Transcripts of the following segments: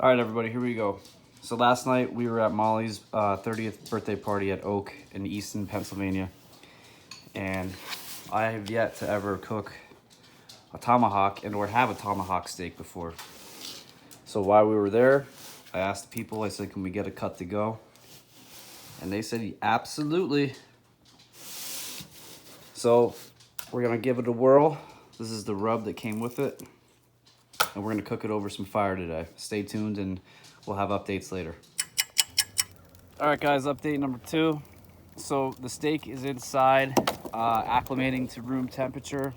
All right, everybody, here we go. So last night we were at Molly's 30th birthday party at Oak in Easton, Pennsylvania. And I have yet to ever cook a tomahawk or have a tomahawk steak before. So while we were there, I asked the people, I said, can we get a cut to go? And they said, absolutely. So we're gonna give it a whirl. This is the rub that came with it. And we're gonna cook it over some fire today. Stay tuned and we'll have updates later. All right, guys, update number 2. So the steak is inside, acclimating to room temperature.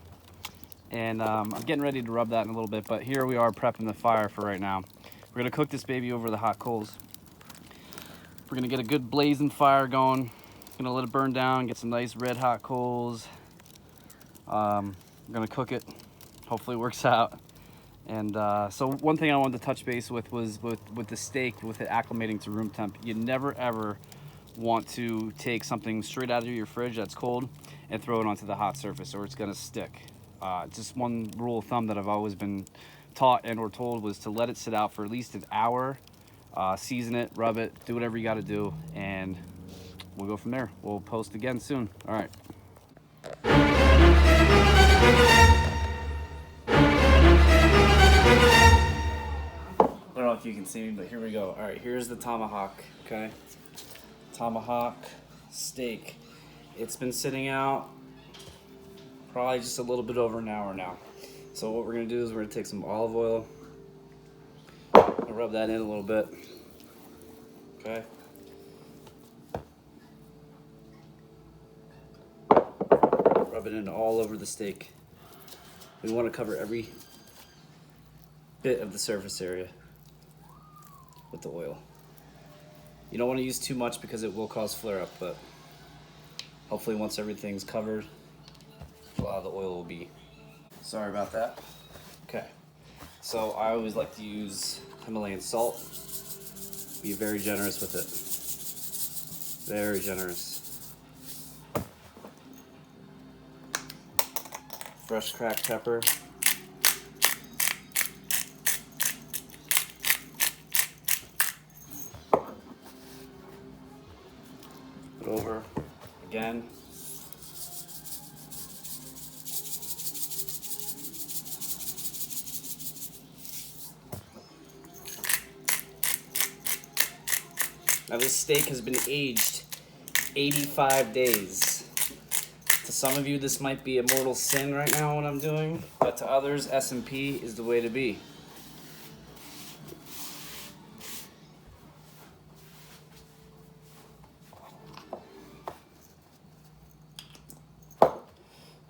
And I'm getting ready to rub that in a little bit, but here we are prepping the fire for right now. We're gonna cook this baby over the hot coals. We're gonna get a good blazing fire going. Gonna let it burn down, get some nice red hot coals. We're gonna cook it. Hopefully it works out. And so one thing I wanted to touch base with was with the steak, with it acclimating to room temp. You never ever want to take something straight out of your fridge that's cold and throw it onto the hot surface, or it's gonna stick. Just one rule of thumb that I've always been taught and or told was to let it sit out for at least an hour, season it, rub it, do whatever you gotta do, and we'll go from there. We'll post again soon. All right. I don't know if you can see me, but here we go. All right, here's the tomahawk, okay? Tomahawk steak. It's been sitting out probably just a little bit over an hour now. So what we're gonna do is we're gonna take some olive oil and rub that in a little bit, okay? Rub it in all over the steak. We wanna cover every bit of the surface area with the oil. You don't want to use too much because it will cause flare up, but hopefully once everything's covered, a lot of the oil will be. Sorry about that. Okay, so I always like to use Himalayan salt. Be very generous with it. Very generous. Fresh cracked pepper. Over again. Now this steak has been aged 85 days. To some of you this might be a mortal sin right now what I'm doing, but to others S&P is the way to be.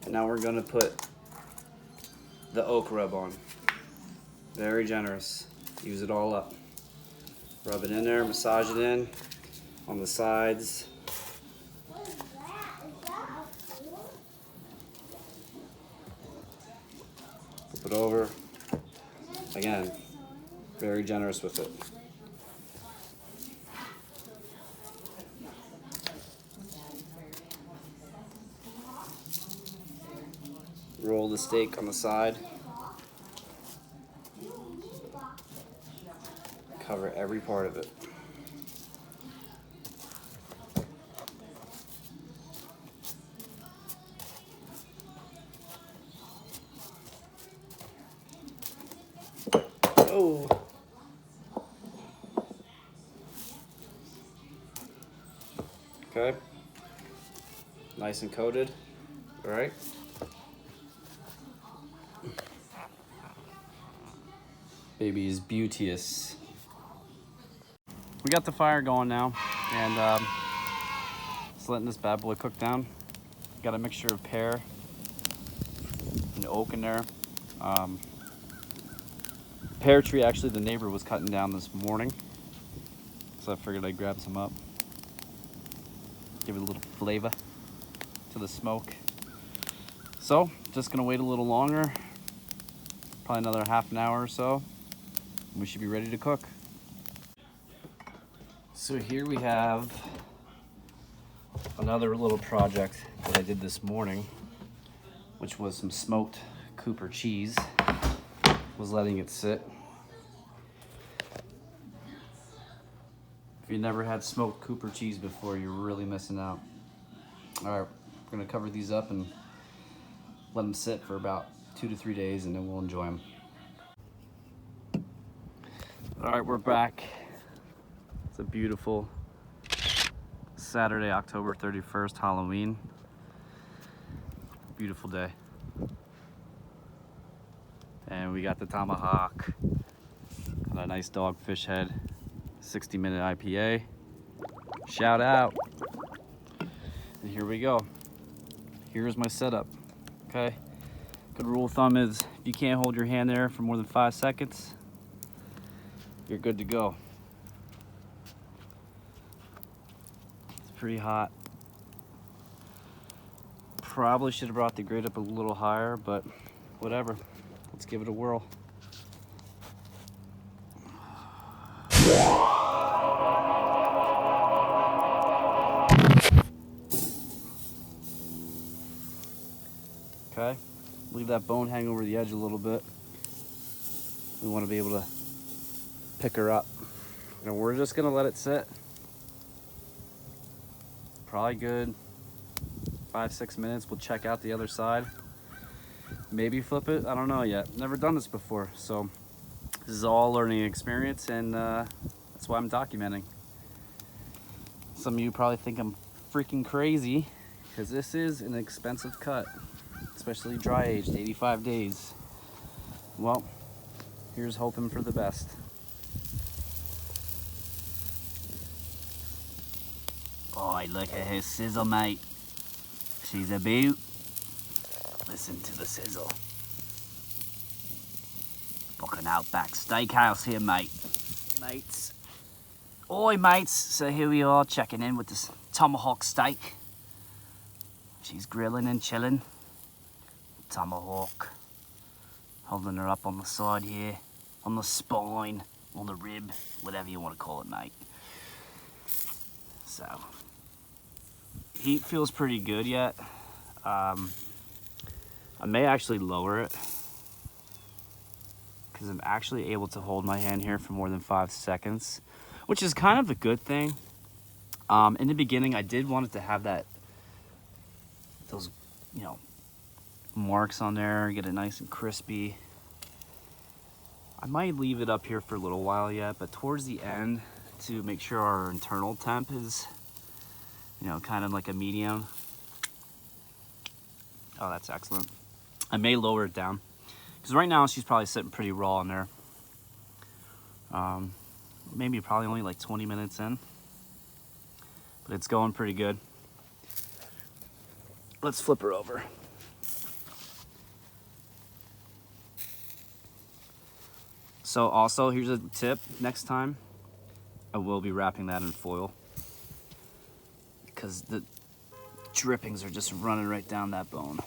Now we're gonna put the oak rub on. Very generous. Use it all up. Rub it in there, massage it in on the sides. Flip it over. Again, very generous with it. Roll the steak on the side. Cover every part of it. Oh. Okay. Nice and coated. All right. Baby is beauteous. We got the fire going now, and just letting this bad boy cook down. Got a mixture of pear and oak in there. Pear tree, actually, the neighbor was cutting down this morning, so I figured I'd grab some up. Give it a little flavor to the smoke. So, just gonna wait a little longer, probably another half an hour or so. We should be ready to cook. So here we have another little project that I did this morning, which was some smoked Cooper cheese. Was letting it sit. If you never had smoked Cooper cheese before, you're really missing out. All right, we're gonna cover these up and let them sit for about 2 to 3 days, and then we'll enjoy them. All right, we're back. It's a beautiful Saturday, October 31st, Halloween. Beautiful day. And we got the Tomahawk. Got a nice dogfish head, 60-minute IPA. Shout out. And here we go. Here's my setup, okay? Good rule of thumb is if you can't hold your hand there for more than 5 seconds, you're good to go. It's pretty hot. Probably should have brought the grate up a little higher, but whatever. Let's give it a whirl. Okay, leave that bone hang over the edge a little bit. We want to be able to pick her up. And we're just gonna let it sit. Probably good 5-6 minutes. We'll check out the other side. Maybe flip it, I don't know yet. Never done this before, so this is all learning experience, and that's why I'm documenting. Some of you probably think I'm freaking crazy, because this is an expensive cut, especially dry aged, 85 days. Well, here's hoping for the best. Oh, look at his sizzle, mate. She's a beaut. Listen to the sizzle. Fucking Outback Steakhouse here, mate. Mates. Oi, mates. So here we are, checking in with this Tomahawk steak. She's grilling and chilling. Tomahawk. Holding her up on the side here. On the spine. On the rib. Whatever you want to call it, mate. So. Heat feels pretty good yet. I may actually lower it because I'm actually able to hold my hand here for more than 5 seconds, which is kind of a good thing. In the beginning, I did want it to have those, marks on there, get it nice and crispy. I might leave it up here for a little while yet, but towards the end, to make sure our internal temp is, kind of like a medium. Oh, that's excellent. I may lower it down because right now she's probably sitting pretty raw in there. Maybe probably only like 20 minutes in, but it's going pretty good. Let's flip her over. So also, here's a tip. Next time, I will be wrapping that in foil because the drippings are just running right down that bone.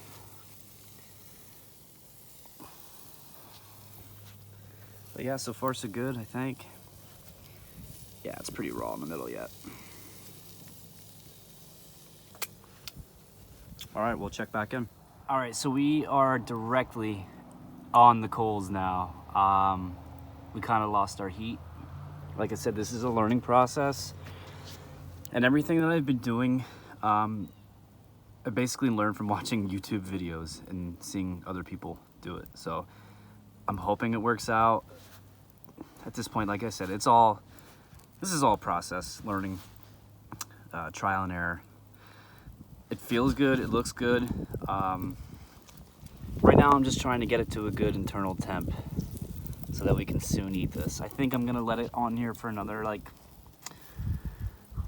But yeah, so far so good, I think. Yeah, it's pretty raw in the middle yet. All right, we'll check back in. All right, so we are directly on the coals now. We kind of lost our heat. Like I said, this is a learning process. And everything that I've been doing, I basically learned from watching YouTube videos and seeing other people do it. So I'm hoping it works out. At this point, like I said, this is all process, learning, trial and error. It feels good, it looks good. Right now I'm just trying to get it to a good internal temp so that we can soon eat this. I think I'm gonna let it on here for another like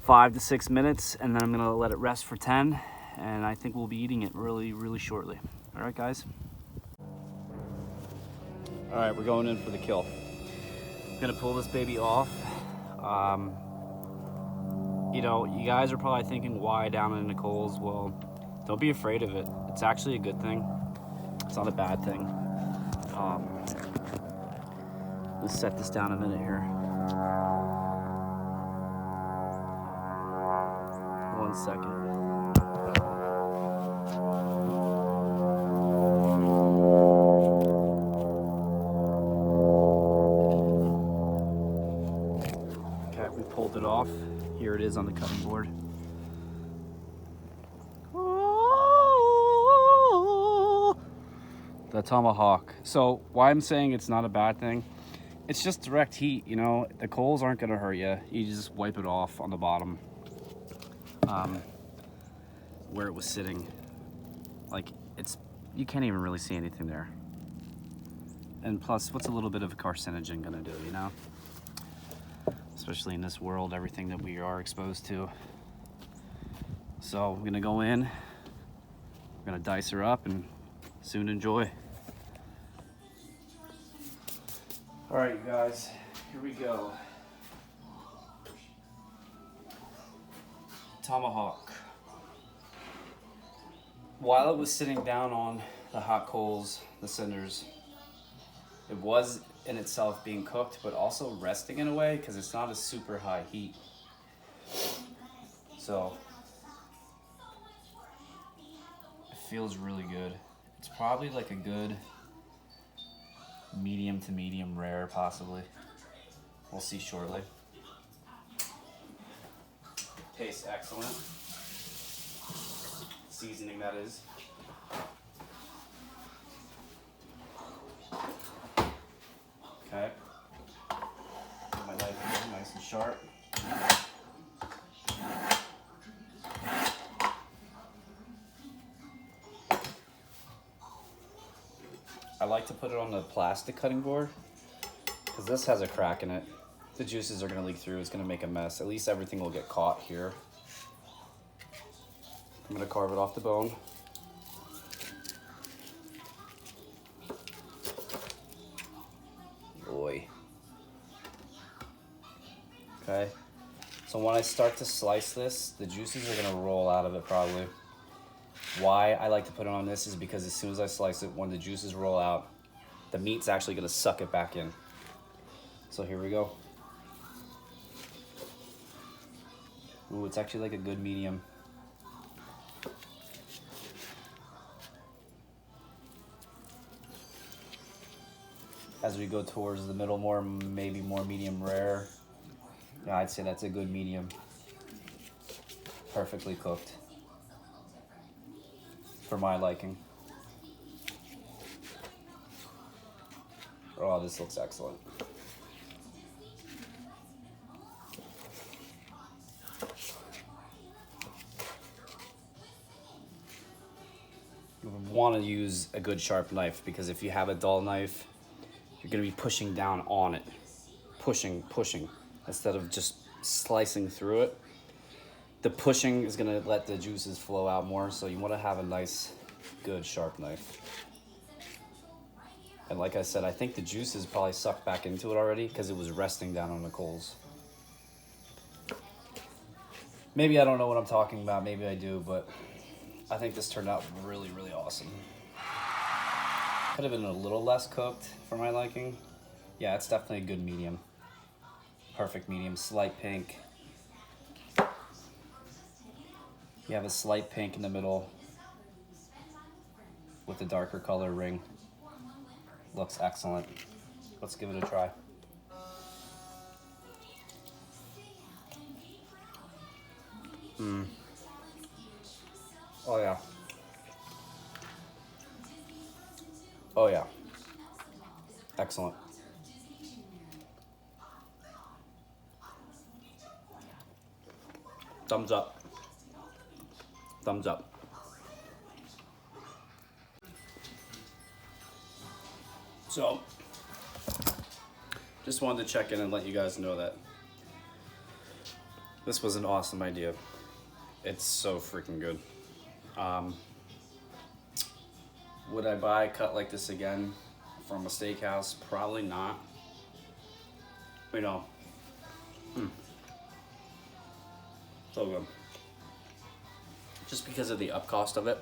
5 to 6 minutes, and then I'm gonna let it rest for 10, and I think we'll be eating it really, really shortly. All right, guys? All right, we're going in for the kill. I'm gonna pull this baby off. You guys are probably thinking, why down in the coals? Well, don't be afraid of it. It's actually a good thing. It's not a bad thing. Let's set this down a minute here. 1 second. pulled it off. Here it is on the cutting board. The Tomahawk. So why I'm saying it's not a bad thing, it's just direct heat, you know. The coals aren't gonna hurt you. You just wipe it off on the bottom where it was sitting. Like, you can't even really see anything there. And plus, what's a little bit of a carcinogen gonna do, you know? Especially in this world, everything that we are exposed to. So I'm gonna go in, we're gonna dice her up and soon enjoy. All right, you guys, here we go. Tomahawk. While it was sitting down on the hot coals, the cinders, it was in itself being cooked, but also resting in a way because it's not a super high heat. So it feels really good. It's probably like a good medium to medium rare, possibly. We'll see shortly. Tastes excellent. Seasoning, that is. Okay. Get my knife in, nice and sharp. I like to put it on the plastic cutting board because this has a crack in it. The juices are going to leak through. It's going to make a mess. At least everything will get caught here. I'm going to carve it off the bone. Boy. Okay. So when I start to slice this, the juices are going to roll out of it probably. Why I like to put it on this is because as soon as I slice it, when the juices roll out, the meat's actually going to suck it back in. So here we go. Ooh, it's actually like a good medium. As we go towards the middle more, maybe more medium rare. Yeah, I'd say that's a good medium. Perfectly cooked. For my liking. Oh, this looks excellent. You want to use a good sharp knife because if you have a dull knife, you're going to be pushing down on it. Pushing, instead of just slicing through it. The pushing is going to let the juices flow out more, so you want to have a nice, good, sharp knife. And like I said, I think the juices probably sucked back into it already because it was resting down on the coals. Maybe I don't know what I'm talking about, maybe I do, but I think this turned out really, really awesome. Could have been a little less cooked for my liking. Yeah, it's definitely a good medium. Perfect medium, slight pink. You have a slight pink in the middle with the darker color ring. Looks excellent. Let's give it a try. Oh yeah. Oh yeah. Excellent. Thumbs up. Thumbs up. So, just wanted to check in and let you guys know that this was an awesome idea. It's so freaking good. Would I buy a cut like this again from a steakhouse? Probably not. You know, so good. Just because of the up cost of it,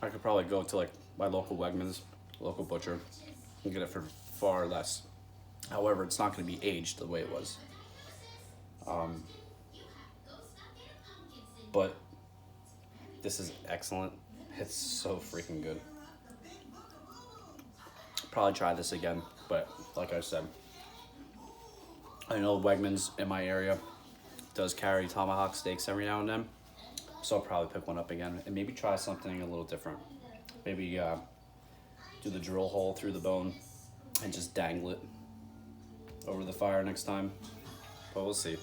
I could probably go to like my local Wegmans, local butcher, and get it for far less. However, it's not going to be aged the way it was. But this is excellent. It's so freaking good. Probably try this again, but like I said, I know Wegmans in my area does carry tomahawk steaks every now and then. So I'll probably pick one up again and maybe try something a little different. Maybe do the drill hole through the bone and just dangle it over the fire next time. But we'll see.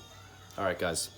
All right, guys.